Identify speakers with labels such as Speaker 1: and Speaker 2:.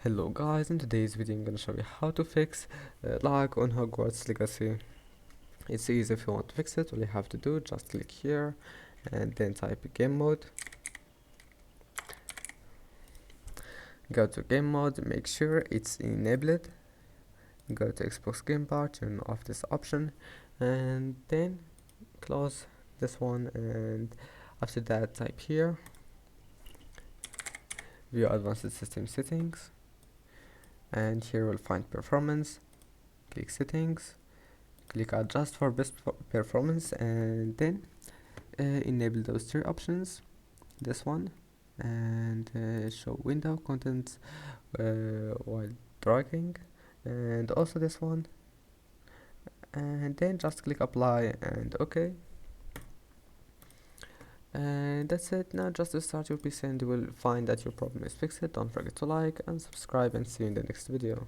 Speaker 1: Hello guys, in today's video I'm gonna show you how to fix lag on Hogwarts Legacy. It's easy. If you want to fix it, all you have to do, just click here and then type game mode. Go to game mode, make sure it's enabled. Go to Xbox Game Bar, turn off this option and then close this one, and after that type here view advanced system settings, and here we'll find performance. Click settings, click adjust for best performance, and then enable those three options, this one, and show window contents while dragging, and also this one, and then just click apply and OK. And that's it. Now just to start your PC and you will find that your problem is fixed. Don't forget to like and subscribe, and see you in the next video.